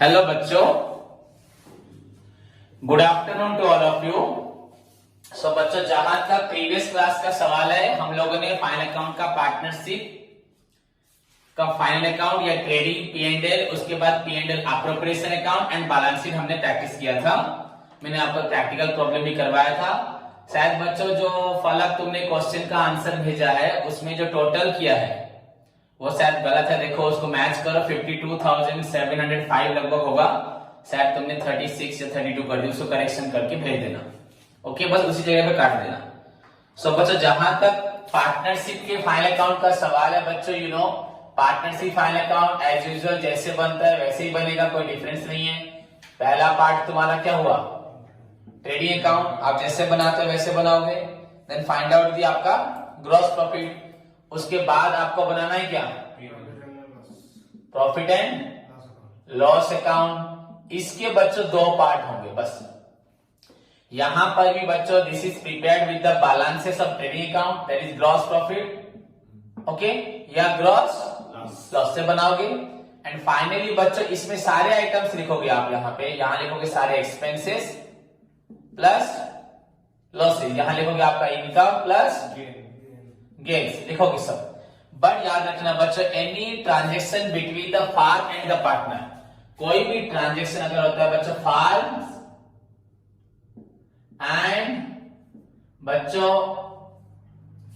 Hello बच्चों, good afternoon to all of you. So बच्चों, जहां तक प्रीवियस क्लास का सवाल है, हम लोगों ने फाइनल अकाउंट का पार्टनरशिप का फाइनल अकाउंट या ट्रेडिंग P&L, उसके बाद P&L appropriation account and balance sheet हमने प्रैक्टिस किया था। मैंने आपको प्रैक्टिकल प्रॉब्लम भी करवाया था। शायद बच्चों जो फलक तुमने क्वेश्चन का आंसर भेजा है उसमें जो टोटल किया है वो शायद गलत है। देखो उसको मैच करो, 52,705 लगभग होगा। शायद तुमने 36 या 32 कर दी, उसको करेक्शन करके भेज देना। ओके, बस उसी जगह पे काट देना। सो बच्चों, जहां तक पार्टनरशिप के फाइनल अकाउंट का सवाल है बच्चों, you know partnership final account as usual जैसे बनता है वैसे ही बनेगा, कोई डिफरेंस नहीं है। पहला पार्ट तुम्हारा क्या हुआ, ट्रेडिंग अकाउंट, आप जैसे बनाते हो वैसे बनाओगे। देन फाइंड आउट दी आपका ग्रॉस प्रॉफिट। उसके बाद आपको बनाना है क्या, प्रॉफिट एंड लॉस अकाउंट। इसके बच्चों दो पार्ट होंगे बस। यहां पर भी बच्चों this is prepared with the balances of trading account, that is gross profit, okay, या ग्रॉस लॉस से बनाओगे। एंड फाइनली बच्चों इसमें सारे आइटम्स लिखोगे आप। यहां लिखोगे सारे एक्सपेंसेस प्लस लॉसेज, यहां लिखोगे आपका इनकम प्लस गेन्स, लिखोगे सब। बट याद रखना बच्चों, any transaction between the firm and the partner, कोई भी ट्रांजेक्शन अगर होता है बच्चों फार्म एंड बच्चों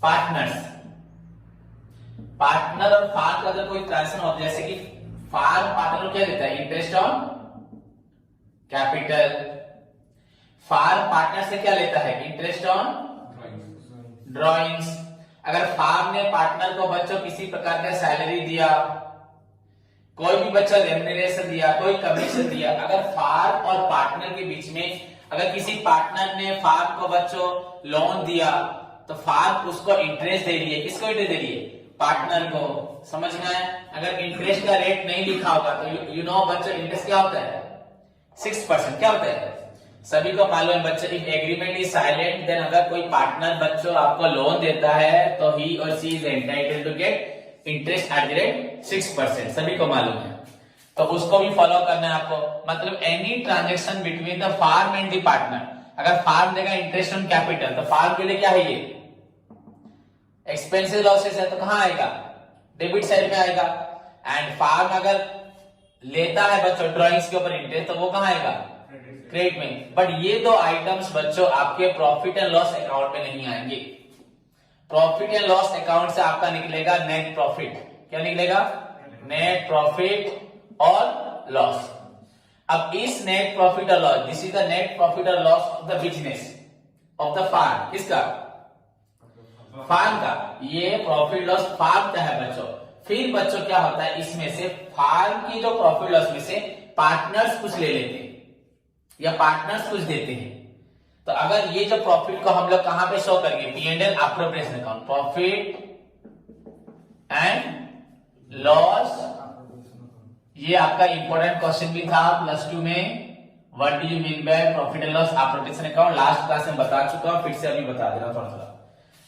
पार्टनर्स, पार्टनर और फार्म का अगर कोई ट्रांजेक्शन होता है, जैसे कि फार्म पार्टनर को क्या देता है, interest on capital. Firm partner से क्या लेता है, इंटरेस्ट ऑन ड्रॉइंग्स। अगर फार्म ने पार्टनर को बच्चों किसी प्रकार का सैलरी दिया, कोई भी बच्चा रेम्यूनरेशन दिया, कोई कमीशन दिया, अगर फार्म और पार्टनर के बीच में अगर किसी पार्टनर ने फार्म को बच्चों लोन दिया तो फार्म उसको इंटरेस्ट दे रही है। किसको इंटरेस्ट दे रही है, पार्टनर को। समझना है, अगर इंटरेस्ट का रेट नहीं लिखा होगा तो यू नो बच्चों इंटरेस्ट क्या होता है, 6%। क्या होता है, सभी को मालूम है बच्चों, if agreement is silent then अगर कोई पार्टनर बच्चों आपको लोन देता है तो ही और C is entitled to get interest at the rate 6%, सभी को मालूम है। तो उसको भी फॉलो करना है आपको। मतलब any transaction between the firm and the partner, अगर फार्म देगा इंटरेस्ट ऑन कैपिटल तो फार्म के लिए क्या है, ये एक्सपेंसेस लॉसेस है, तो कहां आएगा, डेबिट साइड में आएगा। एंड फार्म अगर लेता है बच्चों ड्रॉइंग्स के ऊपर इंटरेस्ट तो वो कहां आएगा, क्रेडिट में। बट ये दो आइटम्स बच्चों आपके प्रॉफिट एंड लॉस अकाउंट में नहीं आएंगे। प्रॉफिट एंड लॉस अकाउंट से आपका निकलेगा नेट प्रॉफिट। क्या निकलेगा, नेट प्रॉफिट और लॉस। अब इस नेट प्रॉफिट और loss, this is the net profit और loss of the business of the firm. किसका, फार्म का। ये प्रॉफिट लॉस फार्म का है बच्चों। फिर बच्चों क्या होता है, इसमें से फार्म की जो प्रॉफिट लॉस में से पार्टनर्स कुछ ले लेते हैं या पार्टनर्स कुछ देते हैं। तो अगर ये जो प्रॉफिट को हम लोग कहां पे शो करेंगे, P&L appropriation account, profit and loss. ये आपका इंपॉर्टेंट क्वेश्चन भी था +2 में, what do you mean by profit and loss appropriation account. Last class में बता चुका हूं, फिर से अभी बता दे रहा हूं थोड़ा।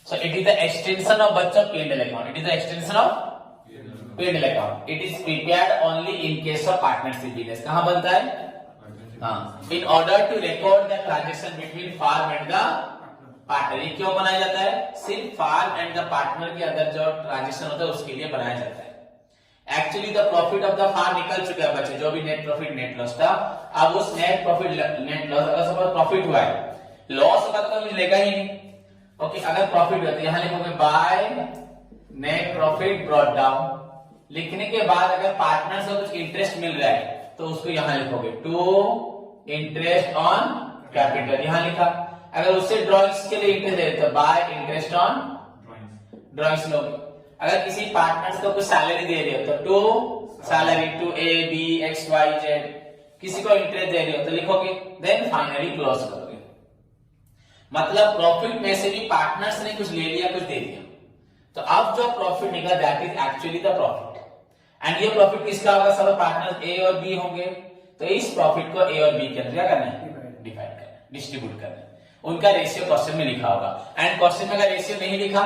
So it is the extension of बच्चों P&L account, it is the extension of P&L account. It is prepared only in case of partnership business. कहां बनता है, in order to record the transaction between farm and the partner। ये क्यों बनाया जाता है, सिर्फ फार्म एंड द पार्टनर के अंदर जो ट्रांजेक्शन होता है उसके लिए बनाया जाता है। Actually the profit of the firm निकल चुका है बच्चे, जो भी नेट प्रॉफिट नेट लॉस था। अब उस नेट प्रॉफिट नेट लॉस, अगर सपोज प्रॉफिट हुआ है, लॉस होगा तो मिलेगा ही नहीं। ओके, अगर प्रॉफिट हुआ तो यहां लिखोगे by net profit brought down. लिखने के बाद अगर पार्टनर से कुछ इंटरेस्ट मिल रहा है तो उसको यहां लिखोगे टू इंटरेस्ट ऑन कैपिटल, यहां लिखा। अगर उससे ड्रॉइंग्स के लिए इंटरेस्ट दे तो बाय इंटरेस्ट ऑन ड्रॉइंग्स लोगे। अगर किसी पार्टनर्स को कुछ सैलरी दे रहे हो तो to salary, to A B X Y Z। किसी को इंटरेस्ट दे रहे हो तो लिखोगे, देन फाइनली क्लोज करोगे। मतलब प्रॉफिट में से भी पार्टनर्स ने कुछ ले लिया, कुछ दे दिया। तो अब जो प्रॉफिट निकला that is actually the profit. And ये प्रॉफिट किसका होगा, सब पार्टनर्स A और B होंगे। तो इस प्रॉफिट को A और B के अंदर क्या करना है, डिवाइड करना है, डिस्ट्रीब्यूट करना है। उनका रेशियो क्वेश्चन में लिखा होगा। एंड क्वेश्चन में अगर रेशियो नहीं लिखा,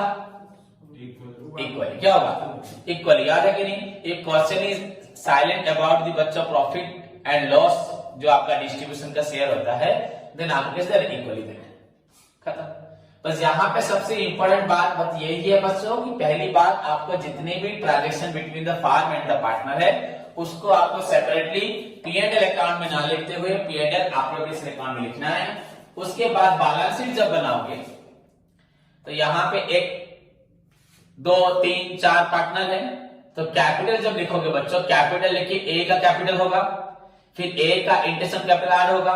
इक्वली क्या होगा, इक्वली। याद है कि नहीं, एक question is silent about the बच्चा प्रॉफिट एंड लॉस जो आपका डिस्ट्रीब्यूशन का शेयर होता है, देन आपको कैसे इक्वली देना है, खत्म। बस यहाँ पे सबसे इंपॉर्टेंट बात यही है बच्चों कि पहली बात आपको जितने भी transaction between the firm and the partner है उसको आपको सेपरेटली P&L अकाउंट में ना लिखते हुए P&L एप्रोप्रिएशन अकाउंट में लिखना है। उसके बाद बैलेंस शीट जब बनाओगे तो यहाँ पे 1 2 3 4 पार्टनर है, तो कैपिटल जब लिखोगे बच्चों, कैपिटल लिखिए A का कैपिटल होगा, फिर A का इंटरेस्ट कैपिटल ऐड होगा,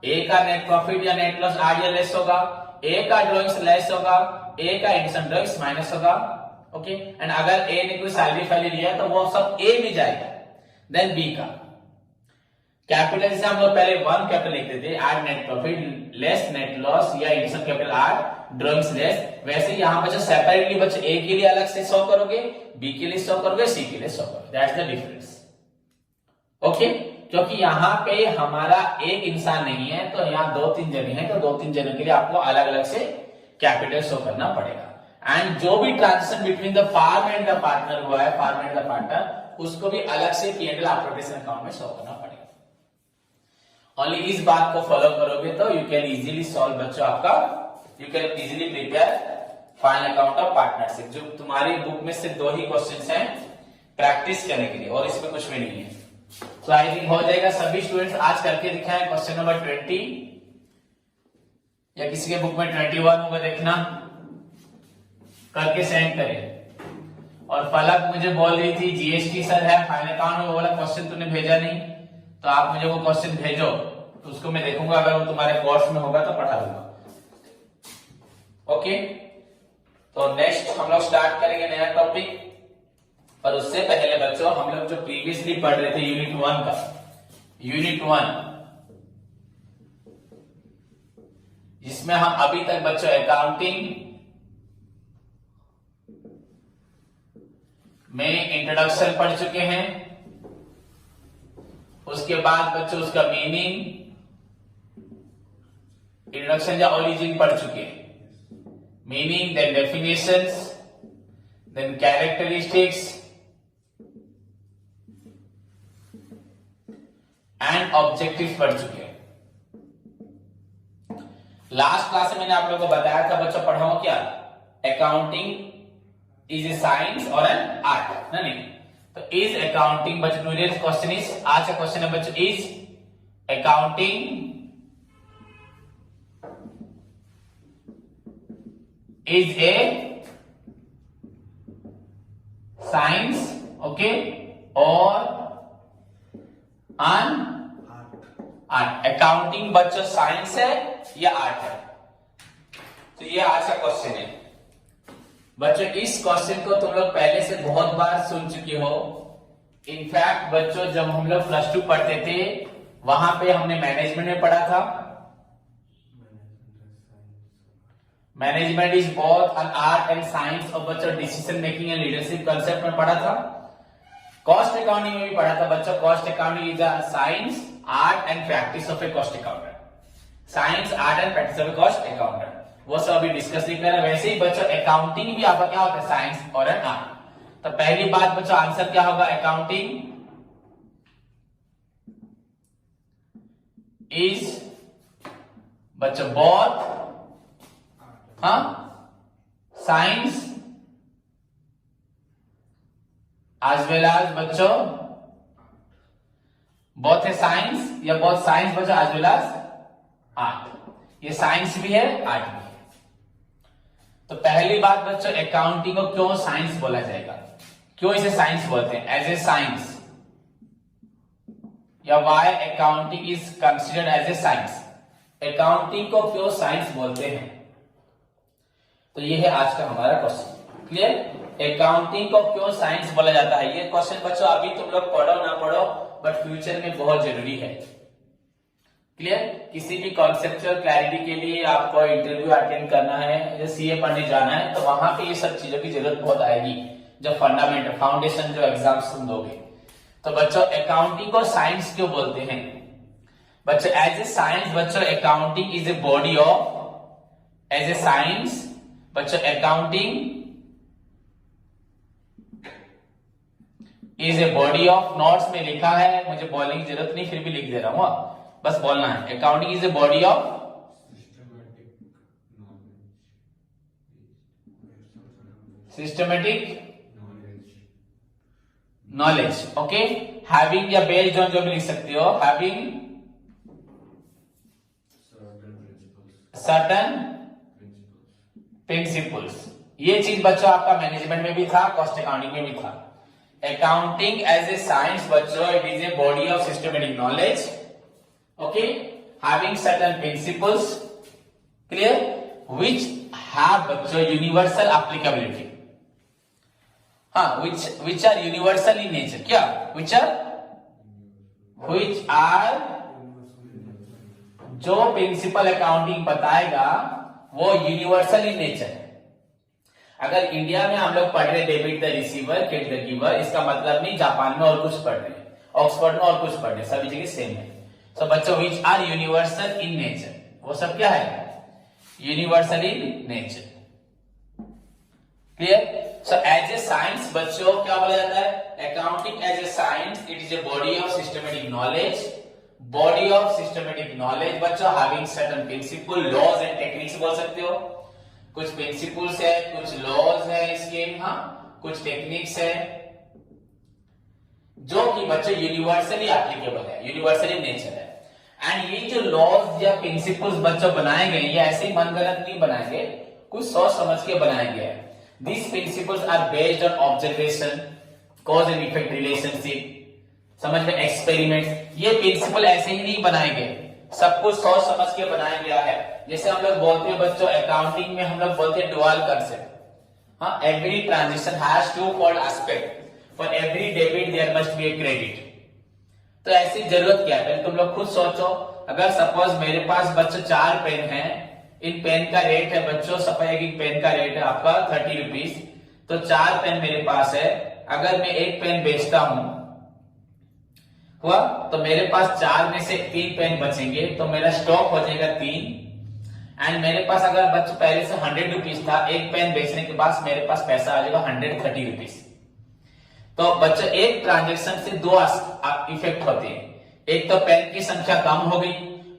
A का नेट प्रॉफिट या नेट लॉस ऐड या लेस होगा, A का ड्रॉइंग्स लेस होगा, A का इंटरेस्ट ड्रॉइंग्स माइनस होगा, ओके। एंड अगर A ने कोई सैलरी फाइल लिया है तो वो सब A में जाएगा। देन B का कैपिटल से हम लोग पहले 1 कैपिटल लिखते थे, add net profit less net loss या interest capital add drawings less, वैसे यहाँ बच्चे सेपरेटली बच्चे A के लिए अलग से शो करोगे, B के लिए शो करोगे, C के लिए शो करोगे, दैट्स द डिफरेंस, ओके। क्योंकि यहाँ पे हमारा एक इंसान नहीं है, तो यहाँ 2-3 जने हैं, तो 2-3 जनों के लिए आपको अलग अलग से कैपिटल शो करना पड़ेगा। एंड जो भी transaction between the firm and the partner हुआ है, फार्म एंड द पार्टनर, उसको भी अलग से P&L एप्रोप्रिएशन अकाउंट में शो करना पड़ेगा। ओनली इस बात को फॉलो करोगे तो यू कैन इजीली सॉल्व बच्चों आपका, you can easily prepare final account of partnership, जो तुम्हारी बुक में सिर्फ 2 ही क्वेश्चंस हैं प्रैक्टिस करने के लिए, और इसमें कुछ भी नहीं है। तो आई थिंक हो जाएगा। सभी स्टूडेंट्स आज करके दिखाएं क्वेश्चन नंबर 20, या किसी के बुक में 21 होगा, देखना करके सेंड करें। और फलक मुझे बोल रही थी जीएसटी सर है फाइनल अकाउंट में, वो वाला क्वेश्चन तूने भेजा नहीं, तो आप मुझे वो क्वेश्चन भेजो, तो उसको मैं देखूंगा, अगर वो तुम्हारे कोर्स में होगा तो पढ़ा दूंगा, ओके। तो नेक्स्ट हम लोग स्टार्ट करेंगे नया टॉपिक, पर उससे पहले बच्चों हम लोग जो प्रीवियसली पढ़ रहे थे यूनिट 1 का, यूनिट 1 जिसमें हम अभी तक बच्चों अकाउंटिंग में इंट्रोडक्शन पढ़ चुके हैं, उसके बाद बच्चों उसका मीनिंग, इंट्रोडक्शन या ओरिजिन पढ़ चुके हैं, meaning, then definitions, then characteristics and objective पढ़ चुके हैं। लास्ट क्लास में मैंने आप लोगों को बताया था बच्चों, पढ़ाओ क्या, अकाउंटिंग इज ए साइंस और एन आर्ट, नहीं? तो इज अकाउंटिंग बच्चों, टुडेज क्वेश्चन इज, आज का क्वेश्चन है बच्चों, is accounting is A science, okay, और आर्ट। अकाउंटिंग बच्चों साइंस है या आर्ट है? तो ये आज का क्वेश्चन है बच्चों। इस क्वेश्चन को तुम लोग पहले से बहुत बार सुन चुके हो। इनफैक्ट बच्चों जब हम लोग +2 पढ़ते थे वहां पे हमने मैनेजमेंट में पढ़ा था। Management is both an art and science, और बच्चों decision making and leadership concept में पढ़ा था। कॉस्ट अकाउंटिंग में भी पढ़ा था बच्चों, cost accounting is a science, art and practice of A cost accountant. Science, art and practice of A cost accountant, वो सब अभी डिस्कस नहीं कर रहे। वैसे ही बच्चों अकाउंटिंग भी आपका क्या होता है, साइंस और एन आर्ट। तो पहली बात बच्चों आंसर क्या होगा, अकाउंटिंग इज बच्चों both science as well as बच्चों बोथ है साइंस, या बोथ साइंस बच्चों as well as आर्ट। ये साइंस भी है आर्ट भी है। तो पहली बात बच्चों अकाउंटिंग को क्यों साइंस बोला जाएगा, क्यों इसे साइंस बोलते हैं, एज ए साइंस, या why accounting is considered as a science. Accounting को क्यों साइंस बोलते हैं, तो ये है आज का हमारा क्वेश्चन। क्लियर? अकाउंटिंग को क्यों साइंस बोला जाता है, ये क्वेश्चन बच्चों अभी तुम लोग पढ़ो ना पढ़ो बट फ्यूचर में बहुत जरूरी है। क्लियर? किसी भी कॉन्सेप्चुअल क्लैरिटी के लिए आपको इंटरव्यू अटेंड करना है या सीए पढ़ने जाना है तो वहां पे ये सब चीजों की जरूरत बहुत आएगी, जब फंडामेंटल फाउंडेशन जो एग्जाम्स तुम दोगे। तो बच्चों अकाउंटिंग को साइंस क्यों बोलते हैं बच्चों, एज ए साइंस बच्चों accounting is a body of, as a science बच्चों accounting is a body of, notes में लिखा है, मुझे बोलने की जरूरत नहीं, फिर भी लिख दे रहा हूं, बस बोलना है। Accounting is a body of systematic knowledge, okay. Having या बेस्ड ऑन जो भी लिख सकते हो, हैविंग सर्टन प्रिंसिपल्स। ये चीज बच्चों आपका मैनेजमेंट में भी था, कॉस्ट अकाउंटिंग में भी था। अकाउंटिंग एज ए साइंस बच्चों, it is a body of systematic knowledge, okay, having certain principles, clear, which have बच्चों यूनिवर्सल एप्लीकेबिलिटी, हाँ, which are universal in nature, क्या, which are जो प्रिंसिपल अकाउंटिंग बताएगा वो यूनिवर्सल इन नेचर है। अगर India में हम लोग पढ़ रहे debit the receiver credit the giver, इसका मतलब नहीं जापान में और कुछ पढ़ रहे, ऑक्सफोर्ड में और कुछ पढ़ रहे, सभी जगह सेम है। तो बच्चों which are universal in nature, वो सब क्या है, universal in nature, clear. So as a science बच्चों क्या बोला जाता है, accounting as a science, it is a body of systematic knowledge, body of systematic knowledge बच्चों, having certain principle, laws and techniques बोल सकते हो, कुछ प्रिंसिपल्स है, कुछ लॉज है इसके, हाँ, कुछ टेक्निक्स है, जो कि बच्चों यूनिवर्सली एप्लीकेबल है, यूनिवर्सली नेचर है। एंड ये जो लॉज या प्रिंसिपल्स बच्चों बनाए गए, ये ऐसे ही मनगढ़ंत नहीं बनाए गए, कुछ सोच समझ के बनाए गए। These principles are based on observation, cause and effect relationship, समझ में, एक्सपेरिमेंट। ये प्रिंसिपल ऐसे ही नहीं बनाए गए, सब कुछ सोच समझ के बनाया गया है। जैसे हम लोग बोलते हैं बच्चों अकाउंटिंग में, हम लोग बोलते हैं डुअल कंसेप्ट, हाँ, every transaction has two fold aspect, for every debit there must be a credit. तो ऐसी जरूरत क्या है, पहले तुम लोग खुद सोचो। अगर सपोज मेरे पास बच्चों 4 पेन है, इन पेन का रेट है बच्चों, सपोज एक पेन का रेट है आपका 30 रुपीज, तो 4 पेन मेरे पास है। अगर मैं एक पेन बेचता हूं हुआ, तो मेरे पास 4 में से 3 पेन बचेंगे, तो मेरा स्टॉक हो जाएगा 3। एंड मेरे पास अगर बच्चों पहले से 100 रुपीज था, एक पेन बेचने के बाद मेरे पास पैसा आ जाएगा 130 रुपीज। तो बच्चों एक ट्रांजेक्शन से 2 इफेक्ट होते हैं, एक तो पेन की संख्या कम हो गई,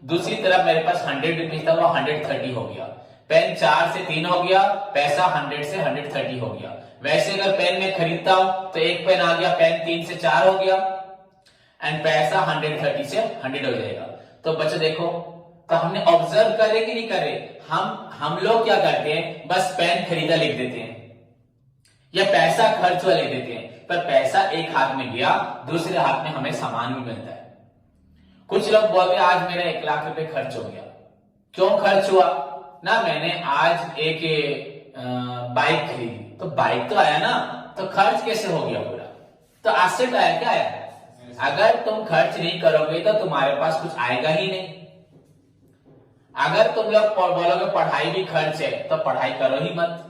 दूसरी तरफ मेरे पास 100 रुपीज था, वो 130 हो गया। पेन 4 से 3 हो गया, पैसा 100 से 130 हो गया। वैसे अगर पेन में खरीदता हूं तो एक पेन आ गया, पेन 3 से 4 हो गया, एंड पैसा 130 से 100 हो जाएगा। तो बच्चों देखो, तो हमने ऑब्जर्व करे कि नहीं करे, हम लोग क्या करते हैं, बस पेन खरीदा लिख देते हैं या पैसा खर्च हुआ लिख देते हैं, पर पैसा एक हाथ में गया, दूसरे हाथ में हमें सामान भी मिलता है। कुछ लोग बोलते हैं आज मेरा 1 लाख रुपए खर्च हो गया, क्यों खर्च हुआ ना, मैंने आज एक बाइक खरीदी, तो बाइक तो आया ना, तो खर्च कैसे हो गया पूरा, तो एसेट आया, क्या आया। अगर तुम खर्च नहीं करोगे तो तुम्हारे पास कुछ आएगा ही नहीं। अगर तुम लोग बोलोगे पढ़ाई भी खर्च है, तो पढ़ाई करो ही मत।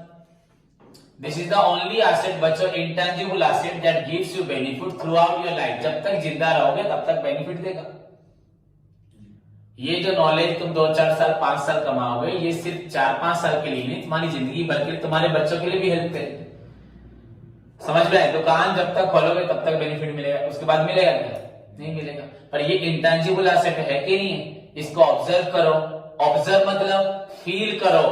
This is the only asset बच्चों, intangible asset that gives you benefit throughout your life. जब तक जिंदा रहोगे तब तक बेनिफिट देगा। ये जो नॉलेज तुम 2-4 साल 5 साल कमाओगे, ये सिर्फ 4-5 साल के लिए नहीं, तुम्हारी जिंदगी भर के, तुम्हारे बच्चों के लिए भी हेल्प करेगी। समझ में आए, दुकान जब तक खोलोगे तब तक बेनिफिट मिलेगा, उसके बाद मिलेगा क्या, नहीं मिलेगा। पर ये इंटेंजिबल एसेट है कि नहीं है, इसको ऑब्जर्व करो। ऑब्जर्व मतलब फील करो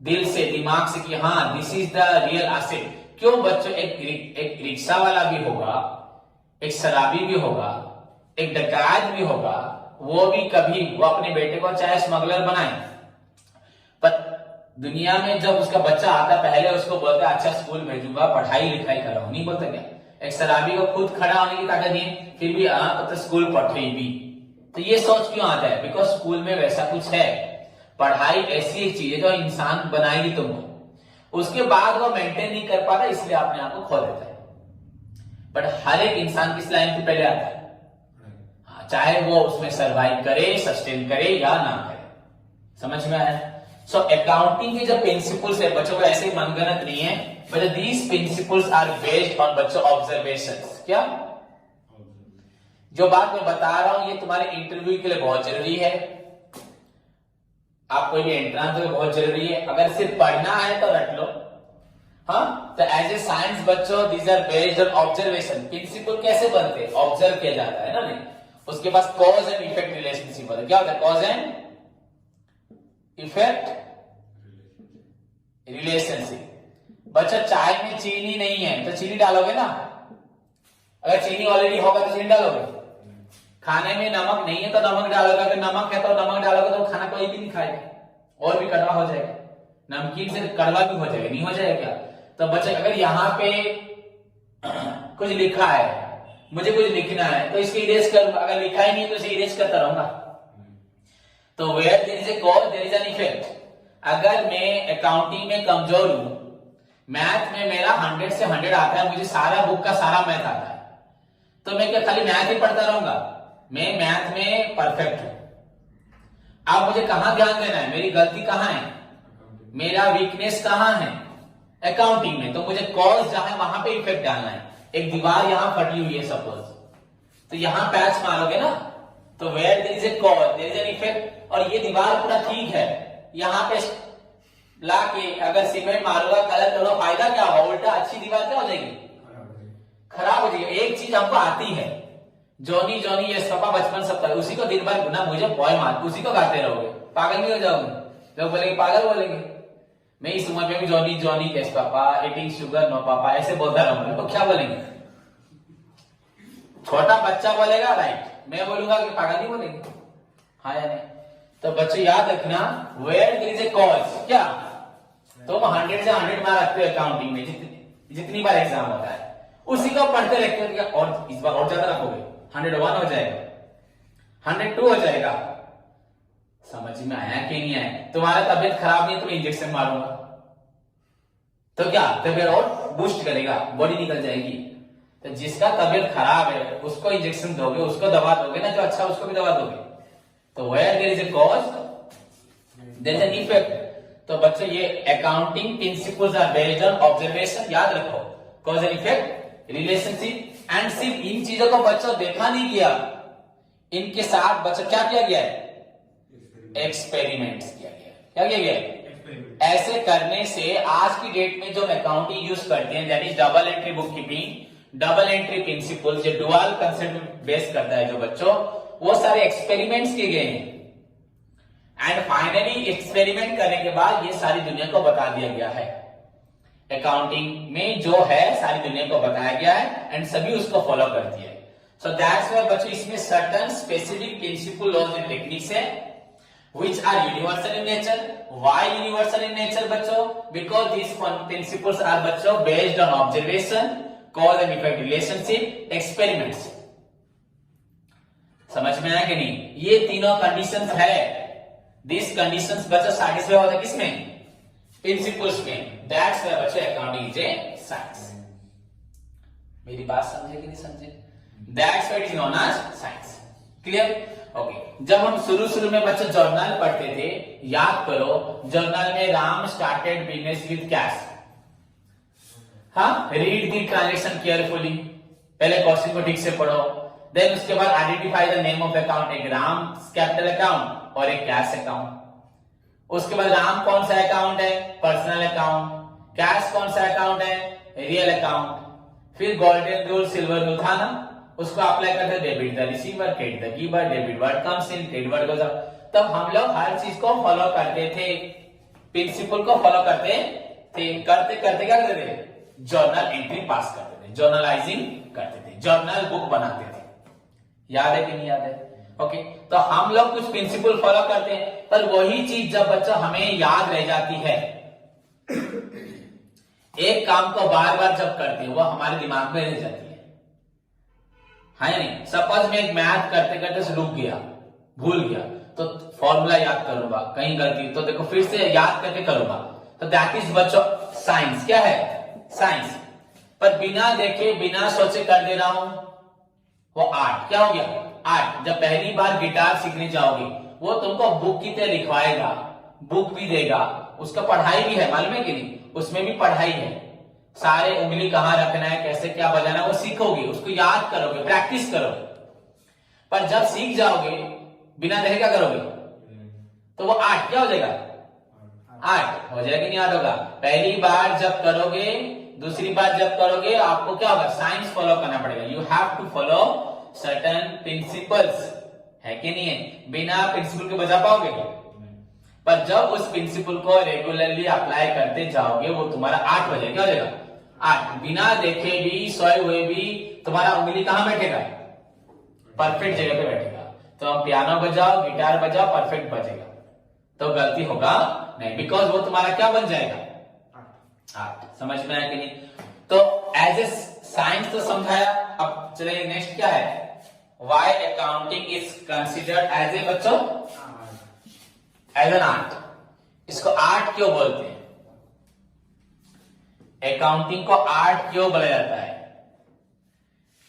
दिल से, दिमाग से, कि हाँ this is the real asset. क्यों बच्चों, एक रिक्शा वाला भी होगा, एक शराबी भी होगा, एक डकैत भी होगा, वो भी कभी वो अपने बेटे को चाहे स्मगलर बनाए, पर दुनिया में जब उसका बच्चा आता पहले उसको बोलते अच्छा स्कूल भेजूंगा, पढ़ाई लिखाई कराऊं, नहीं बोलते क्या। एक शराबी को खुद खड़ा होने की ताकत नहीं है, फिर भी तो स्कूल पढ़े भी। तो ये सोच क्यों आता है, बिकॉज स्कूल में वैसा कुछ है। पढ़ाई ऐसी एक चीज है जो इंसान बनाएगी तुमको, उसके बाद वो मेंटेन नहीं कर पाता, इसलिए अपने आप को खो देता है। बट हर एक इंसान किस लाइन पे पहले आता है, चाहे वो उसमें सर्वाइव करे, सस्टेन करे या ना करे। समझ में आया। सो अकाउंटिंग के जो प्रिंसिपल्स है बच्चों को ऐसे मनगढ़ंत नहीं है, but these principles are based on बच्चों ऑब्जर्वेशंस। क्या जो बात मैं बता रहा हूं ये तुम्हारे इंटरव्यू के लिए बहुत जरूरी है, आप कोई भी एंट्रेंस के लिए बहुत जरूरी है। अगर सिर्फ पढ़ना है तो रट लो, हाँ, तो एज ए साइंस बच्चों these are based on observation. Principle कैसे बनते हैं? ऑब्जर्व किया जाता है ना, नहीं? उसके पास कॉज एंड इफेक्ट रिलेशनशिप होता है। क्या होता है? Cause and effect relationship. बच्चा चाय में चीनी नहीं है तो चीनी डालोगे ना? अगर चीनी ऑलरेडी होगा तो चीनी डालोगे? खाने में नमक नहीं है तो नमक डालोगे, अगर नमक है तो नमक डालोगे, तो खाना कोई भी नहीं खाएगा और भी कड़वा हो जाएगा। नमकीन से कड़वा भी हो जाएगा, नहीं हो जाएगा क्या? तो बच्चा अगर यहाँ पे कुछ लिखा है, मुझे कुछ लिखना है तो इसको इरेज कर, अगर लिखा ही नहीं तो इसे इरेज करता रहूंगा। तो where there is a cause there is an effect. अगर मैं अकाउंटिंग में कमजोर हूं, मैथ में मेरा 100 से 100 आता है, मुझे सारा बुक का सारा मैथ आता है, तो मैं क्या खाली मैथ ही पढ़ता रहूंगा? मैं मैथ में परफेक्ट हूं। अब मुझे कहां ध्यान देना है? मेरी गलती कहां है, मेरा वीकनेस कहां है? अकाउंटिंग में। तो मुझे कॉज जहां है वहां पे इफेक्ट डालना है। एक दीवार यहां फटी हुई है सपोज, तो यहां पैच मारोगे ना, तो where there is a cause there is an effect. और ये दीवार पूरा ठीक है, यहां पे लाके अगर सीमेंट मारूंगा, कलर करो, फायदा क्या होगा? उल्टा अच्छी दीवार क्या हो जाएगी? खराब हो जाएगी। एक चीज हमको आती है, जॉनी जॉनी ये पापा बचपन सब कर, उसी को दिन भर ना मुझे पोएम आती, उसी को गाते रहोगे, पागल नहीं हो जाओगे? लोग बोलेंगे पागल बोलेंगे। मैं इस उम्र में भी जॉनी जॉनी कैस पापा, एटिंग शुगर नो पापा, ऐसे बोलता रहूंगा, तो क्या बोलेंगे? छोटा बच्चा बोलेगा राइट, मैं बोलूंगा कि पागल नहीं बोलेंगे, हाँ या नहीं? तो बच्चे याद रखना, where there is a cause, क्या तुम 100 से 100 मार्क रखते हो अकाउंटिंग में, जितनी बार एग्जाम होता है उसी को पढ़ते रहते हो, और इस बार और ज्यादा रखोगे, 101 हो जाएगा, 102 हो जाएगा। समझ में आया कि नहीं आया? तुम्हारा तबियत खराब नहीं तो मैं इंजेक्शन मारूंगा, तो क्या तबियत और बूस्ट करेगा, बॉडी निकल जाएगी। तो जिसका तबियत खराब है उसको इंजेक्शन दोगे, उसको दवा दोगे ना, जो अच्छा उसको भी दवा दोगे। तो where there is a cause there is an effect. तो बच्चों ये accounting principles are based on observation, याद रखो, cause and effect relationship. And सिर्फ इन चीजों को बच्चों देखा नहीं गया, इनके साथ बच्चों क्या किया गया है? एक्सपेरिमेंट्स किया गया। क्या किया गया? ऐसे करने से आज की डेट में जो अकाउंटिंग यूज करते हैं, that is double entry book keeping, double entry principle, जो डुअल कंसेप्ट बेस करता है जो बच्चों, वो सारे एक्सपेरिमेंट्स किए गए हैं। एंड फाइनली एक्सपेरिमेंट करने के बाद ये सारी दुनिया को बता दिया गया है। अकाउंटिंग में जो है सारी दुनिया को बताया गया है एंड सभी उसको फॉलो करती है। सो दैट्स व्हाई बच्चों इसमें certain specific principle laws and techniques है which are universal in nature. Why universal in nature बच्चों? Because these principles are बच्चों based on observation, cause and effect relationship, experiments. समझ में आया कि नहीं? ये तीनों कंडीशंस है। These conditions बच्चों satisfy होता है किसमें? Principles में। That's why बच्चों accounting is a science. मेरी बात समझे कि नहीं समझे? That's why it is known as science. Clear? Okay. जब हम शुरू में बच्चे जर्नल पढ़ते थे, याद करो, जर्नल में Ram started business with cash. हाँ, रीड दी ट्रांजेक्शन केयरफुली, पहले क्वेश्चन को ठीक से पढ़ो, देन उसके बाद identify the name of account, एक राम कैपिटल अकाउंट और एक कैश अकाउंट। उसके बाद राम कौन सा अकाउंट है? Personal account. कैश कौन सा अकाउंट है? Real account. फिर गोल्डन रूल सिल्वर रूल था ना, उसको अप्लाई करते, debit the receiver, credit the giver, debit word comes in, credit word goes out. तब हम लोग हर चीज को फॉलो करते थे, प्रिंसिपल को फॉलो करते थे, करते करते क्या करते थे? जर्नल एंट्री पास करते थे, जर्नलाइजिंग करते थे, जर्नल बुक बनाते थे। याद है कि नहीं याद है? ओके। तो हम लोग कुछ प्रिंसिपल फॉलो करते हैं, पर वही चीज जब बच्चा हमें याद रह जाती है, एक काम को बार बार जब करते हैं वो हमारे दिमाग में रह जाती है, है नहीं? सपोज मैं एक मैथ करते करते से रुक गया, भूल गया, तो फॉर्मूला याद करूंगा, कहीं गलती तो देखो फिर से याद करके करूंगा, तो दैट इज बच्चों साइंस। क्या है? साइंस। पर बिना देखे बिना सोचे कर दे रहा हूं, वो आर्ट। क्या हो गया? आर्ट। जब पहली बार गिटार सीखने जाओगे, वो तुमको बुक की तरह लिखवाएगा, बुक भी देगा, उसका पढ़ाई भी है, मालूम है कि नहीं? उसमें भी पढ़ाई है, सारे उंगली कहां रखना है, कैसे क्या बजाना है, वो सीखोगे, उसको याद करोगे, प्रैक्टिस करोगे। पर जब सीख जाओगे बिना देखे क्या करोगे? तो वो आर्ट क्या हो जाएगा? 8 हो जाएगा, नहीं याद होगा? पहली बार जब करोगे, दूसरी बार जब करोगे, आपको क्या होगा? साइंस फॉलो करना पड़ेगा। You have to follow certain principles, है कि नहीं है? बिना प्रिंसिपल के बजा पाओगे? पर जब उस प्रिंसिपल को रेगुलरली अप्लाई करते जाओगे, वो तुम्हारा 8 हो जाएगा। क्या हो जाएगा? 8। बिना देखे भी, सोए हुए भी तुम्हारा उंगली कहां बैठेगा? परफेक्ट जगह पे बैठेगा। तो पियानो बजाओ, गिटार बजाओ, परफेक्ट बजेगा, तो गलती होगा नहीं, बिकॉज वो तुम्हारा क्या बन जाएगा? 8। समझ में आया कि नहीं? तो एज ए साइंस तो समझाया। अब चलिए नेक्स्ट क्या है? Why accounting is considered as a, बच्चों, एज एन आर्ट। इसको आर्ट क्यों बोलते हैं? अकाउंटिंग को आर्ट क्यों बोला जाता है?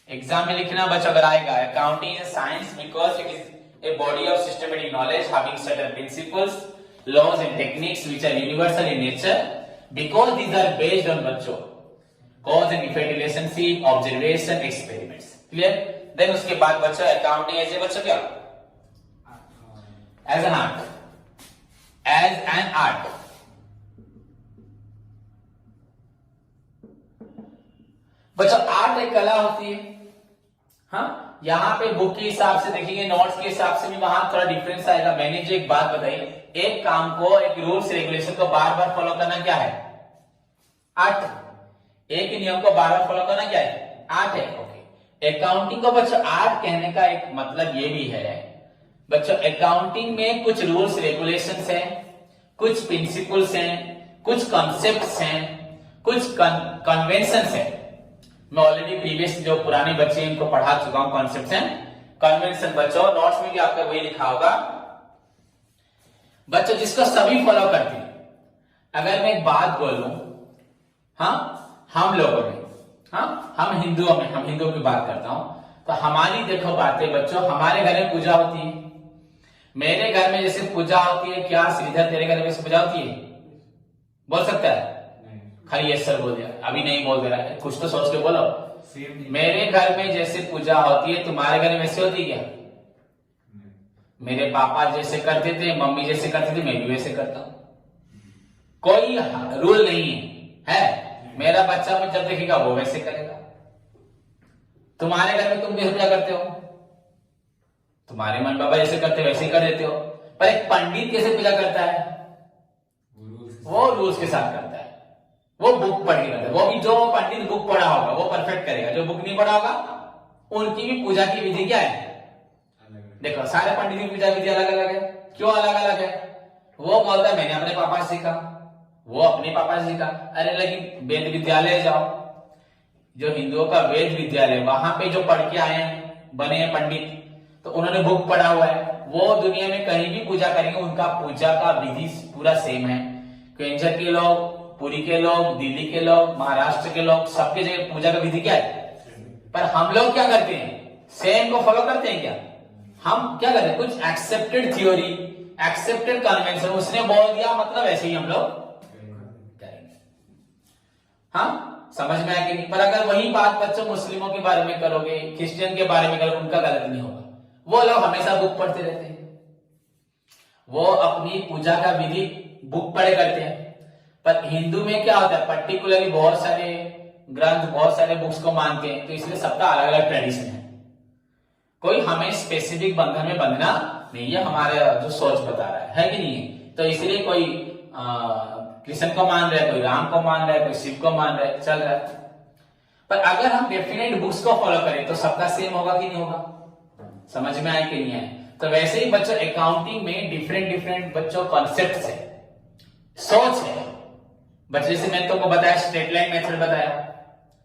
एग्जाम में लिखना बच्चों अगर आएगा, accounting is science because it is a body of systematic knowledge having certain principles, laws and techniques which are universal in nature, because these are based on बच्चों cause and effect relationship, observation, experiments. Clear? Then उसके बाद बच्चों accounting as a, बच्चों क्या? As an art, as an art. बच्चों art एक कला होती है। हाँ, यहाँ पे बुक के हिसाब से देखेंगे, नोट्स के हिसाब से भी वहां थोड़ा डिफरेंस आएगा। मैंने जो एक बात बताई, एक काम को, एक रूल्स रेगुलेशन को बार बार फॉलो करना क्या है? आर्ट। एक नियम को बार बार फॉलो करना क्या है? आर्ट है। ओके। अकाउंटिंग को बच्चों आर्ट कहने का एक मतलब ये भी है बच्चों, अकाउंटिंग में कुछ रूल्स रेगुलेशंस हैं, कुछ प्रिंसिपल्स हैं, कुछ कॉन्सेप्ट्स हैं, कुछ कन्वेंशंस हैं। मैं ऑलरेडी प्रीवियस जो पुराने बच्चे इनको पढ़ा चुका हूं, कॉन्सेप्ट्स हैं, कन्वेंशन। बच्चों नोट्स में भी आपका वही लिखा होगा बच्चों, जिसको सभी फॉलो करते हैं। अगर मैं एक बात बोलूं, हाँ, हम लोगों में, हाँ, हम हिंदुओं में, हम हिंदुओं की बात करता हूं, तो हमारी देखो बातें बच्चों, हमारे घर में पूजा होती है, मेरे घर में जैसे पूजा होती है, क्या श्रीधर तेरे घर में पूजा होती है? बोल सकता है? खाली यस सर बोल दिया, अभी नहीं बोल दे रहा है, कुछ तो सोच के बोलो। मेरे घर में जैसे पूजा होती है, तुम्हारे घर में वैसे होती है क्या? मेरे पापा जैसे करते थे, मम्मी जैसे करते थे, मैं भी वैसे करता हूं। कोई रूल नहीं है। मेरा बच्चा में जब देखेगा वो वैसे करेगा। तुम्हारे घर में तुम भी पूजा करते हो, तुम्हारे मन बाबा जैसे करते वैसे कर देते हो। पर एक पंडित कैसे पूजा करता है? वो रूल्स के साथ करता है, वो बुक पढ़ के करता है। वो भी जो पंडित बुक पढ़ा होगा वो परफेक्ट करेगा, जो बुक नहीं पढ़ा होगा उनकी भी पूजा की विधि क्या है? देखो सारे पंडित की पूजा विधि अलग अलग है। क्यों अलग अलग है? वो बोलता है मैंने अपने पापा से सीखा, वो अपने पापा से सीखा। अरे लेकिन वेद विद्यालय जाओ, जो हिंदुओं का वेद विद्यालय, वहां पे जो पढ़ के आए हैं, बने हैं पंडित, तो उन्होंने बुक पढ़ा हुआ है। वो दुनिया में कहीं भी पूजा करेंगे, उनका पूजा का विधि पूरा सेम है। केंझर के लोग, पुरी के लोग, दिल्ली के लोग, महाराष्ट्र के लोग, सबके जगह पूजा का विधि क्या है? पर हम लोग क्या करते हैं? सेम को फॉलो करते हैं क्या? हम क्या करते हैं? कुछ एक्सेप्टेड थ्योरी, एक्सेप्टेड कन्वेंशन, उसने बोल दिया मतलब ऐसे ही हम लोग करेंगे। हाँ, समझ में आया कि नहीं? पर अगर वही बात बच्चों मुस्लिमों के बारे में करोगे, क्रिश्चियन के बारे में करोगे, उनका गलत नहीं होगा। वो लोग हमेशा बुक पढ़ते रहते हैं, वो अपनी पूजा का विधि बुक पढ़े करते हैं। पर हिंदू में क्या होता है, पर्टिकुलरली बहुत सारे ग्रंथ, बहुत सारे बुक्स को मानते हैं, तो इसलिए सबका अलग अलग ट्रेडिशन है। कोई हमें स्पेसिफिक बंधन में बंधना नहीं है, हमारा जो सोच बता रहा है कि नहीं है? तो इसलिए कोई कृष्ण को मान रहा है, कोई राम को मान रहा है, कोई शिव को मान रहा है, चल रहा है। पर अगर हम डेफिनेट बुक्स को फॉलो करें तो सबका सेम होगा कि नहीं होगा? समझ में आए कि नहीं आए? तो वैसे ही बच्चों अकाउंटिंग में डिफरेंट डिफरेंट बच्चों कॉन्सेप्ट्स है, सोच है। बच्चों जैसे मैंने तुमको बताया स्ट्रेट लाइन मेथड बताया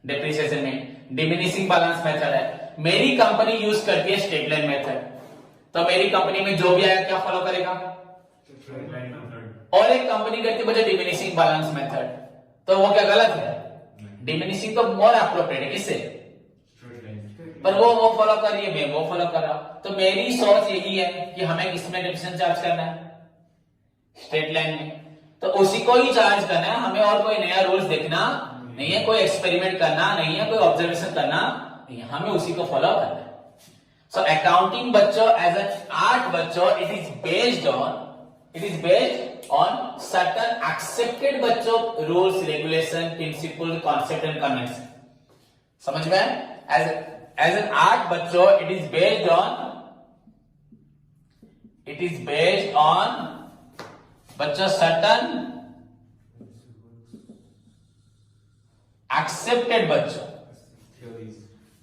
डिप्रिसिएशन में, डिमिनिशिंग बैलेंस मेथड है। मेरी कंपनी यूज करती है स्ट्रेट लाइन मेथड, तो मेरी कंपनी में जो भी आएगा क्या फॉलो करेगा? और एक कंपनी करती है बच्चों डिमिनिशिंग बैलेंस मेथड, तो वो क्या गलत है? डिमिनिशिंग तो मोर अप्रोप्रिएट है, किससे? पर वो फॉलो कर रही है, मैं वो फॉलो कर रहा हूं। तो मेरी सोच यही है कि हमें किसमें डिफरेंस चार्ज करना है? स्ट्रेट लाइन में। तो उसी को ही चार्ज करना है हमें, और कोई नया रूल्स देखना नहीं है, कोई एक्सपेरिमेंट करना नहीं है, कोई ऑब्जर्वेशन करना नहीं है, हमें उसी को फॉलो करना है। सो अकाउंटिंग बच्चों एज एन आर्ट बच्चों, it is based on certain accepted बच्चों rules, regulation, principle, concept and convention. समझ में? एज एन आर्ट बच्चों इट इज बेस्ड ऑन बच्चों सर्टन एक्सेप्टेड बच्चों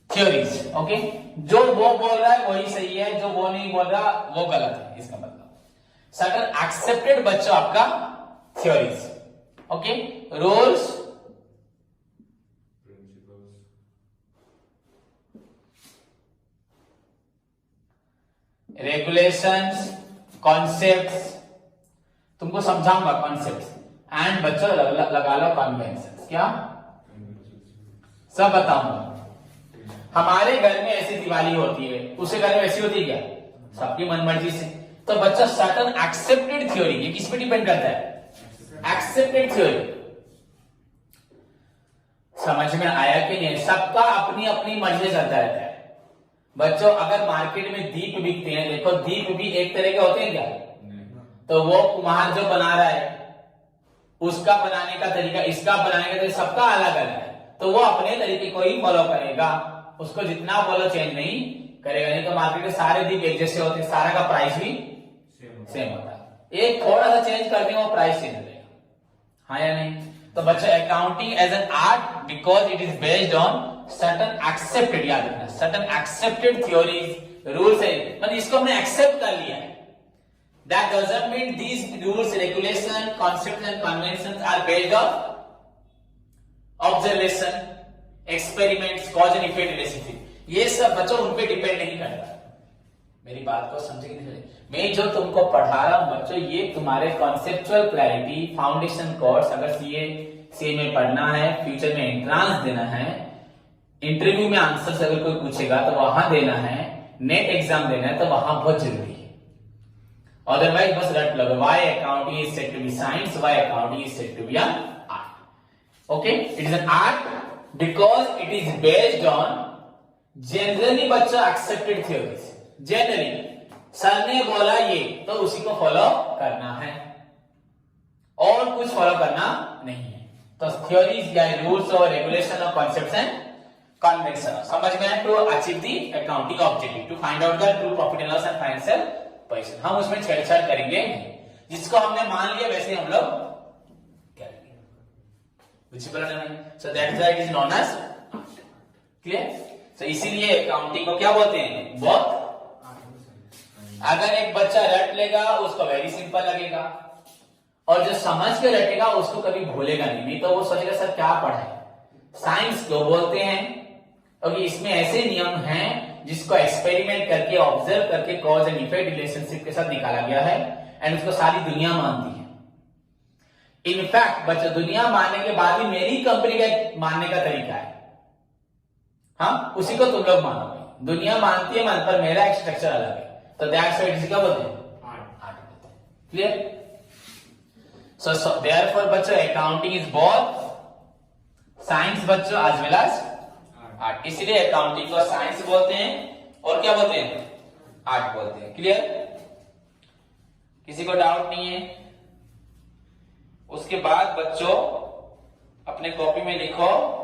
थ्योरीज। ओके, जो वो बोल रहा है वही सही है, जो वो नहीं बोल रहा वो गलत है, इसका मतलब सर्टन एक्सेप्टेड बच्चों आपका theories. Okay, rules, regulations, concepts, तुमको समझाऊंगा कॉन्सेप्ट्स, एंड बच्चों लगा लो कन्वेंशन, क्या सब बताऊंगा। हमारे घर में ऐसी दिवाली होती है, उसके घर में ऐसी होती है क्या? सबकी मनमर्जी से। तो बच्चा सर्टन एक्सेप्टेड थ्योरी, ये किस पे डिपेंड करता है? Accepted theory. समझ में आया कि नहीं? सबका अपनी अपनी मर्जी चलता रहता है बच्चों। अगर मार्केट में दीप बिकते हैं, देखो दीप भी एक तरह के होते हैं क्या? तो वो कुम्हार जो बना रहा है उसका बनाने का तरीका, इसका बनाने का तरीका सबका अलग अलग है, तो वो अपने तरीके को ही फॉलो करेगा, उसको जितना बोलो चेंज नहीं करेगा। नहीं तो मार्केट में सारे दीप एक जैसे होते हैं, सारा का प्राइस भी सेम होता है, एक थोड़ा सा चेंज कर देंगे वो प्राइस चेंज हो जाएगा, हाँ या नहीं? तो बच्चा accounting as an art because it is based on certain accepted, याद रखना सर्टन एक्सेप्टेड थ्योरीज, रूल्स है, मतलब इसको हमने एक्सेप्ट कर लिया है। That doesn't mean these rules, regulation, concepts and conventions are based on observation, experiments, cause and effect relationship. ये सब बच्चों उन पे डिपेंड नहीं करता। मेरी बात को समझे कि नहीं? मैं जो तुमको पढ़ा रहा हूं बच्चों, ये तुम्हारे कॉन्सेप्चुअल क्लैरिटी, फाउंडेशन कोर्स, अगर सीए में पढ़ना है, फ्यूचर में एंट्रांस देना है, इंटरव्यू में आंसर्स अगर कोई पूछेगा तो वहां देना है, नेट एग्जाम देना है तो वहां बहुत जरूरी है। Otherwise बस रट लो, why accounting is said to be science, why accounting is said to be an art. Okay, it is an art because it is based on generally बच्चा accepted theories. Generally सर ने बोला ये तो उसी को follow करना है और कुछ फॉलो करना नहीं है। तो थ्योरीज या रूल्स और रेगुलेशन और कॉन्सेप्ट्स एंड कन्वेंशन समझ में, to achieve the accounting objective, to find out the true profit and loss and financial position. हम उसमें छेड़छाड़ करेंगे, जिसको हमने मान लिया वैसे हम लोग करेंगे। So that is why it is known as clear. So इसीलिए अकाउंटिंग को क्या बोलते हैं? बहुत। अगर एक बच्चा रट लेगा उसको वेरी सिंपल लगेगा, और जो समझ के रटेगा उसको कभी भूलेगा नहीं तो वो सोचेगा सर क्या पढ़ा है। साइंस को बोलते हैं क्योंकि इसमें ऐसे नियम हैं जिसको एक्सपेरिमेंट करके, ऑब्जर्व करके कॉज एंड इफेक्ट रिलेशनशिप के साथ निकाला गया है, एंड उसको सारी दुनिया मानती है। इनफैक्ट बच्चा दुनिया मानने के बाद भी मेरी कंपनी का मानने का तरीका है, हाँ उसी को तुम लोग मानोगे। दुनिया मानती है मान, पर मेरा एक स्ट्रक्चर अलग है, तो दैट्स व्हाई इट इज क्या बोलते हैं? आर्ट। क्लियर? सो देयरफॉर बच्चों अकाउंटिंग इज बोथ साइंस बच्चों एज वेल एज आर्ट। इसलिए अकाउंटिंग को साइंस बोलते हैं और क्या बोलते हैं? आर्ट बोलते हैं। क्लियर? किसी को डाउट नहीं है? उसके बाद बच्चों अपने कॉपी में लिखो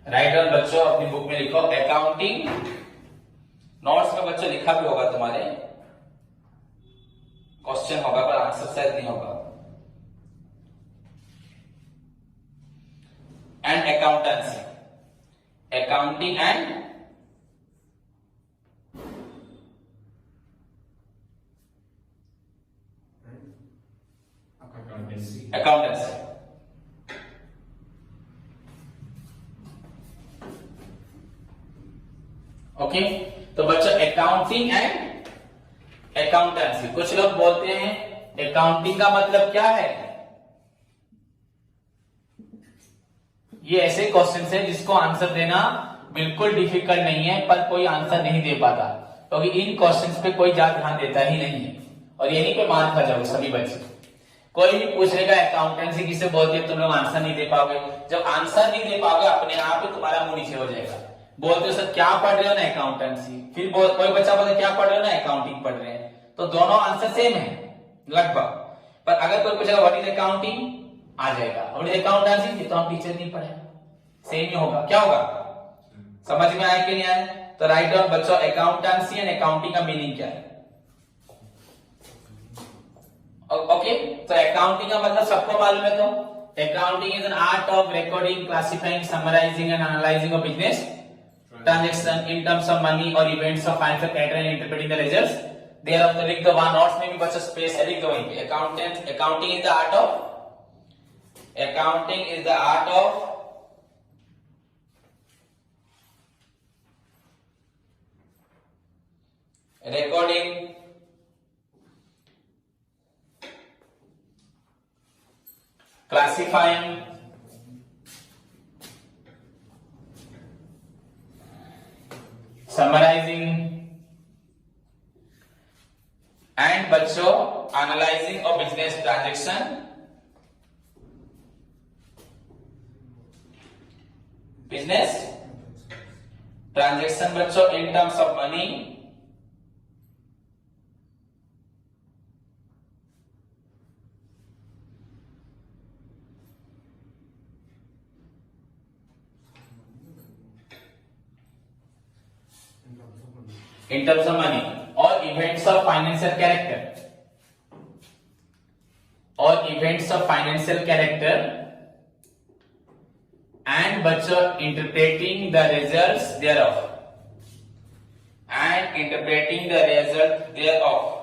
राइट डाउन बच्चों, अपनी बुक में लिखो अकाउंटिंग। नोट्स में बच्चों लिखा भी होगा तुम्हारे, क्वेश्चन होगा पर आंसर शायद नहीं होगा। And accountancy, accounting and accountancy. Okay, तो बच्चों अकाउंटिंग एंड अकाउंटेंसी। कुछ लोग बोलते हैं अकाउंटिंग का मतलब क्या है? ये ऐसे क्वेश्चन है जिसको आंसर देना बिल्कुल डिफिकल्ट नहीं है, पर कोई आंसर नहीं दे पाता क्योंकि इन क्वेश्चंस पे कोई ज्यादा ध्यान देता ही नहीं है और यहीं पे मार खा जाओगे सभी बच्चे। कोई भी पूछेगा अकाउंटेंसी किसे बोलते हैं, तुम लोग आंसर नहीं दे पाओगे। जब आंसर नहीं दे पाओगे अपने आप ही तुम्हारा मुंह नीचे हो जाएगा। बोलते हो सर क्या पढ़ रहे हो ना अकाउंटेंसी, फिर कोई बच्चा बोलते क्या पढ़ रहे हो ना अकाउंटिंग पढ़ रहे हैं, तो दोनों आंसर सेम है लगभग। पर अगर कोई पूछेगा व्हाट इज अकाउंटिंग, आ जाएगा, व्हाट इज अकाउंटेंसी, तो हम टीचर नहीं पढ़े, सेम ही होगा। क्या होगा, समझ में आया कि नहीं आया? तो राइट डाउन बच्चों, अकाउंटेंसी एंड अकाउंटिंग का मीनिंग क्या है। ओके, तो अकाउंटिंग का मतलब सबको मालूम है। तो accounting is an art of recording, classifying, summarising and analysing of business transaction in terms of money और events of financial character and interpreting the results thereof the लिख द वन नोट्स में भी बच्चों space लिख दो वहीं पे। Accounting is the art of recording, classifying, summarizing and बच्चों analyzing of business transaction, बच्चों in terms of money और events of financial character and बच्चों interpreting the results thereof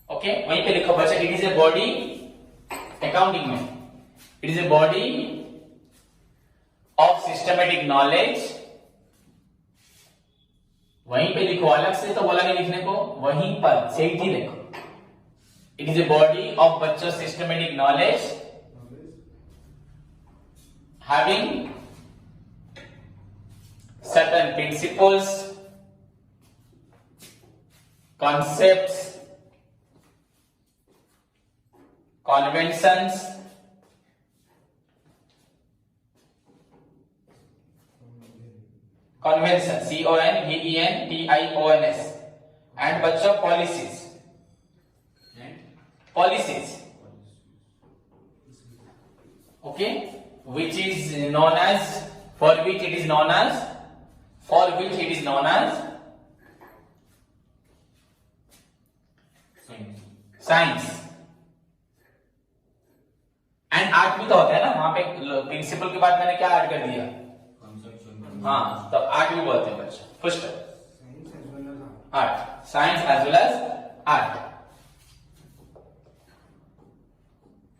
okay, वहीं पे लिखो बच्चा, it is a body, accounting में it is a body of systematic knowledge. वहीं पे लिखो, अलग से तो बोला नहीं लिखने को, वहीं पर सेठ ही लिखो। It is a body of बच्चों systematic knowledge having certain principles, concepts, conventions, CONVENTIONS and बच्चों policies, okay, which is known as, for which it is known as science and art भी तो होता है ना, वहां पे प्रिंसिपल के बाद मैंने क्या ऐड कर दिया, हाँ, तब आर्ट भी बोलते हैं बच्चा। First art, science as well as art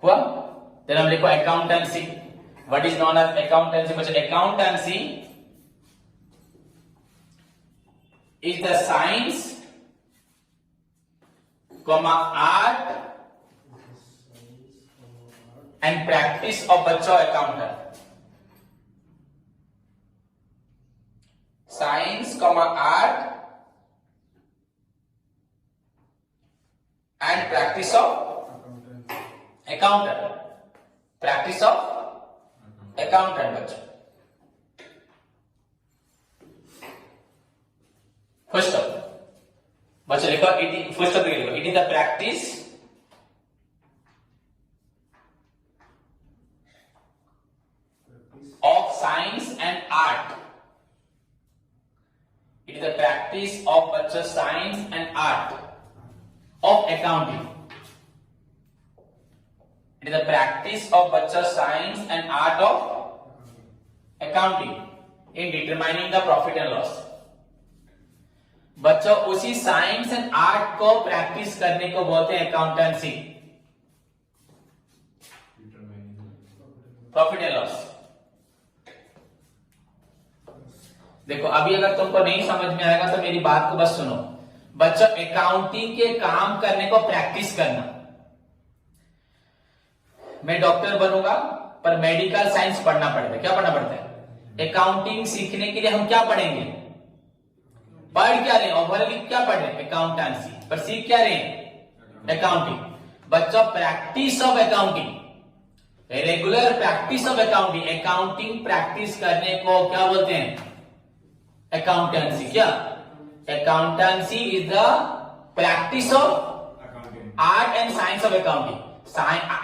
हुआ। देन हम लिखो accountancy, what is known as accountancy बच्चा। Accountancy is the science comma art and practice of बच्चों accountant, science comma art and practice of accountant बच्चों। First of बच्चों लिखो, first of लिखो, it is the practice of science and art. It is the practice of bachcha science and art of accounting. It is the practice of bachcha science and art of accounting in determining the profit and loss. बच्चों उसी science and art को practice करने को बोलते हैं accountancy, profit and loss. देखो अभी अगर तुमको नहीं समझ में आएगा तो मेरी बात को बस सुनो। बच्चों अकाउंटिंग के काम करने को प्रैक्टिस करना। मैं डॉक्टर बनूंगा पर मेडिकल साइंस पढ़ना पड़ेगा। क्या पढ़ना पड़ता है? अकाउंटिंग सीखने के लिए हम क्या पढ़ेंगे? पढ़ क्या रहे? ओवरऑल क्या पढ़ रहे? अकाउंटेंसी। पर सीख क्या रहे? अकाउंटिंग। बच्चों practice of accounting, regular practice of accounting, accounting practice करने को क्या बोलते हैं? अकाउंटेंसी। क्या? Accountancy is the practice of art and science of accounting.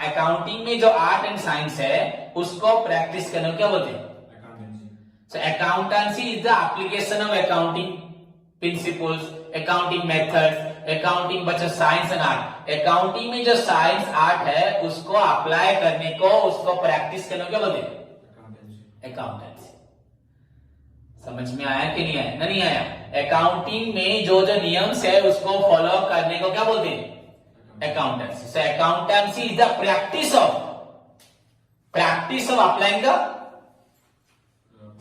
Accounting में जो आर्ट एंड साइंस है उसको प्रैक्टिस करने को क्या बोलते हैं? So accountancy is the application of accounting principles, accounting methods, accounting बच्चा साइंस एंड आर्ट। अकाउंटिंग में जो साइंस आर्ट है उसको अप्लाई करने को, उसको प्रैक्टिस करने को क्या बोलते हैं? अकाउंटेंसी। समझ में आया कि नहीं आया? नहीं आया? अकाउंटिंग में जो जो नियम्स है उसको फॉलो करने को क्या बोलते हैं? Accountancy. So accountancy is the practice of applying the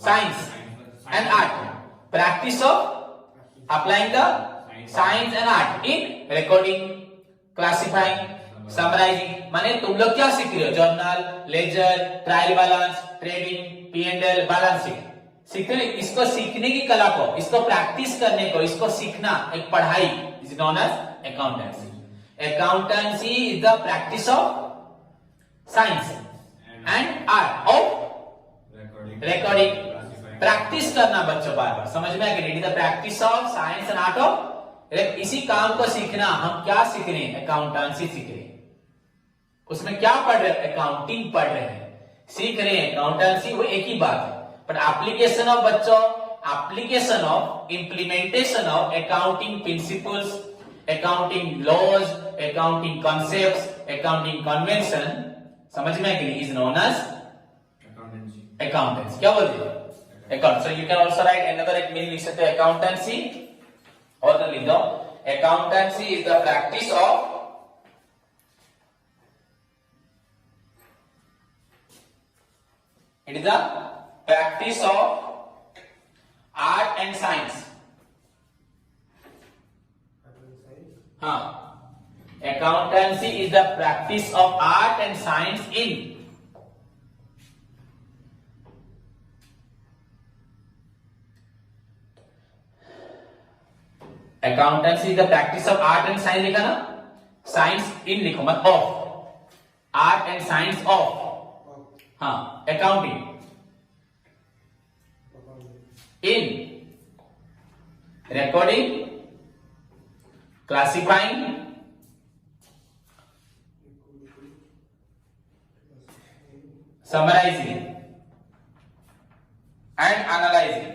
science and art, practice of applying the science and art in recording, classifying, summarizing। माने तुम लोग क्या सीख रहे हो? Journal, ledger, trial balance, trading, P&L, balancing सीख रहे हो। इसको सीखने की कला को, इसको प्रैक्टिस करने को, इसको सीखना एक पढ़ाई is known as accountancy. Accountancy is the practice of science and art of recording. Practice करना बच्चों बार बार। समझ में आया? The practice of science and art of. इसी काम को सीखना। हम क्या सीख रहे हैं? अकाउंटेंसी सीख रहे हैं। उसमें क्या पढ़ रहे हैं? अकाउंटिंग पढ़ रहे हैं, सीख रहे हैं अकाउंटेंसी। वो एक ही बात है। बट एप्लीकेशन ऑफ बच्चों, application of implementation of accounting principles, accounting laws, accounting concepts, accounting convention, समझ में कि इज नोन एज अकाउंटेंसी। क्या बोलते हैं? Account. So you can also right another एक मीनिंग लिख सकते हैं अकाउंटेंसी। और तो लिख दो accountancy is the practice of it is the practice of art and science। हाँ, accountancy is the practice of art and science in accountancy is the practice of art and science। लिखा ना? Science in लिखो मत of. Art and science of. हाँ, accounting in recording, classifying, summarising and analysing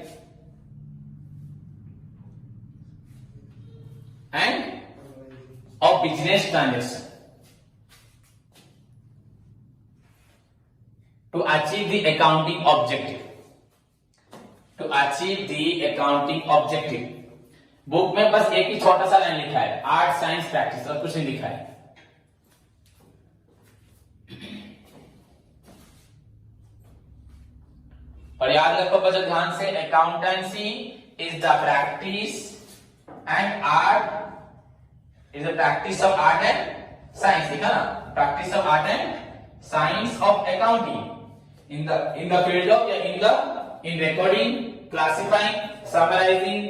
and of business transaction to achieve the accounting objective। to achieve the accounting objective। Book में बस एक ही छोटा सा लाइन लिखा है, आर्ट साइंस प्रैक्टिस, और कुछ नहीं लिखा है। और याद रखो बच्चों ध्यान से, accountancy is the practice and art is a practice of art and science। देखा ना? practice of art and science of accounting in the field of in recording, classifying, summarizing,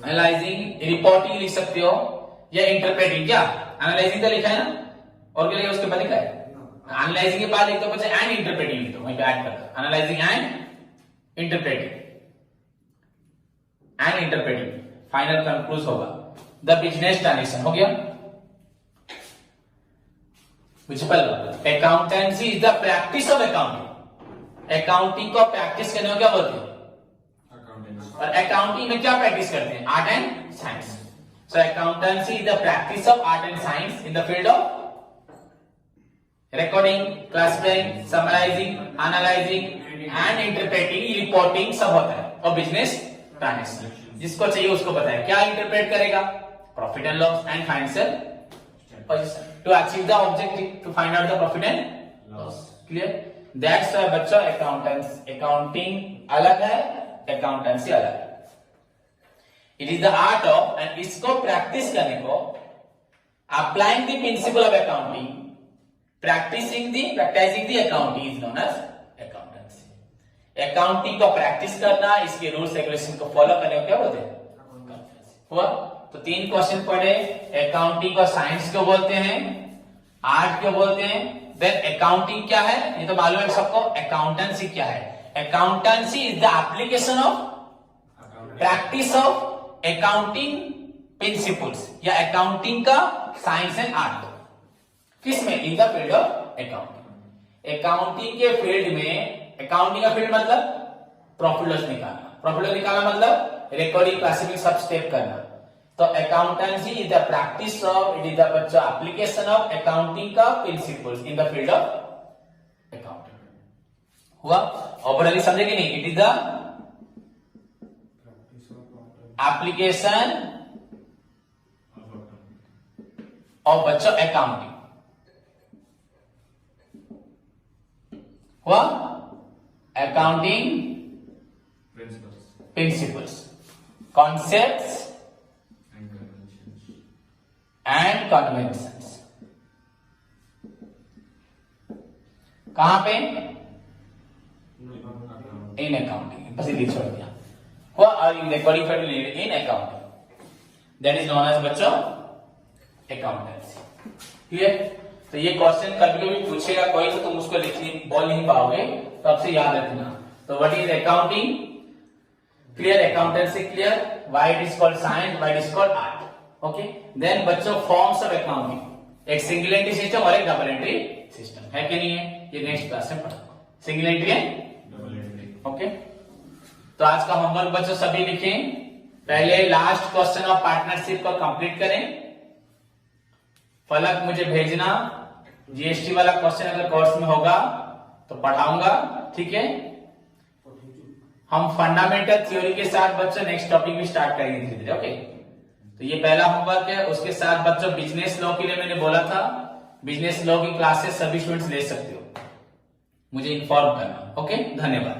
analyzing, reporting लिख सकते हो, या interpreting। क्या analyzing का लिखा है ना? और क्या लिखा उसके बाद लिखा है? analyzing के बाद लिख दो बच्चे and interpreting लिख दो, वहीं पे ऐड कर दो, analyzing and interpreting फाइनल कंक्लूज होगा। द बिजनेस ट्रांजेक्शन हो गया। Accountancy is the practice of accounting. Accounting को प्रैक्टिस करने को क्या बोलते हैं? और अकाउंटिंग में क्या प्रैक्टिस करते हैं? Art and science. So accountancy is the practice of art and science in the field of recording, classifying, summarising, analysing and interpreting, reporting सब होता है। और बिजनेस ट्रांजेक्शन जिसको चाहिए उसको बताएं। क्या इंटरप्रेट करेगा? Profit and loss and financial position to achieve the objective, to find out the profit and loss. Clear? That's why बच्चों अकाउंटिंग अलग है अकाउंटेंसी अलग है। It is the art of, and इसको प्रैक्टिस करने को applying the principle of accounting, practising the accounting is known as accountancy. Accounting को practice करना, इसके रूल्स रेगुलेशन को फॉलो करने को क्या बोलते हैं? हुआ। तो 3 क्वेश्चन पढ़े। अकाउंटिंग को साइंस क्यों बोलते हैं, आर्ट क्यों बोलते हैं, देन अकाउंटिंग क्या है, ये तो मालूम है सबको। अकाउंटेंसी क्या है? Accountancy is the application of, practice of accounting principles, या अकाउंटिंग का साइंस एंड आर्ट। किसमें? इन the field of accounting. Accounting के फील्ड में, अकाउंटिंग का फील्ड मतलब प्रॉफिट लॉस निकालना, प्रॉफिट लॉस निकालना मतलब रिकॉर्डिंग, क्लासिफिंग, सब स्टेप करना। तो accountancy is the practice of, it is the बच्चा एप्लीकेशन ऑफ अकाउंटिंग का principles in the field of accounting. हुआ? और समझे कि नहीं? It is the application of बच्चा अकाउंटिंग। हुआ? Accounting principles, concepts and conventions। कहां पे? इन अकाउंटिंग, बस ये छोड़ दिया। हुआ? और in qualified in accounting, that is known as बच्चों अकाउंटेंसी। क्लियर? तो ये क्वेश्चन कभी कभी पूछेगा कोई, तो तुम उसको बोल नहीं पाओगे, तो आपसे याद रखना। तो what is accounting? Clear? Accountancy clear? Why it is called science? Why it is called art? Okay. Then बच्चों forms of accounting, एक सिंगल एंट्री सिस्टम और एक डबल एंट्री सिस्टम है कि नहीं है? ये नेक्स्ट क्लास में पढ़ेंगे। सिंगल एंट्री है, डबल एंट्री। ओके। तो आज का होमवर्क बच्चों सभी लिखें। पहले लास्ट क्वेश्चन ऑफ पार्टनरशिप को कंप्लीट करें। फलक मुझे भेजना, जीएसटी वाला क्वेश्चन अगर कोर्स में होगा तो पढ़ाऊंगा, ठीक है? हम फंडामेंटल थ्योरी के साथ बच्चों नेक्स्ट टॉपिक भी स्टार्ट करेंगे धीरे धीरे। ओके। तो ये पहला होमवर्क है। उसके साथ बच्चों बिजनेस लॉ के लिए मैंने बोला था, बिजनेस लॉ की क्लासेस सभी स्टूडेंट्स ले सकते हो, मुझे इन्फॉर्म करना। ओके, धन्यवाद।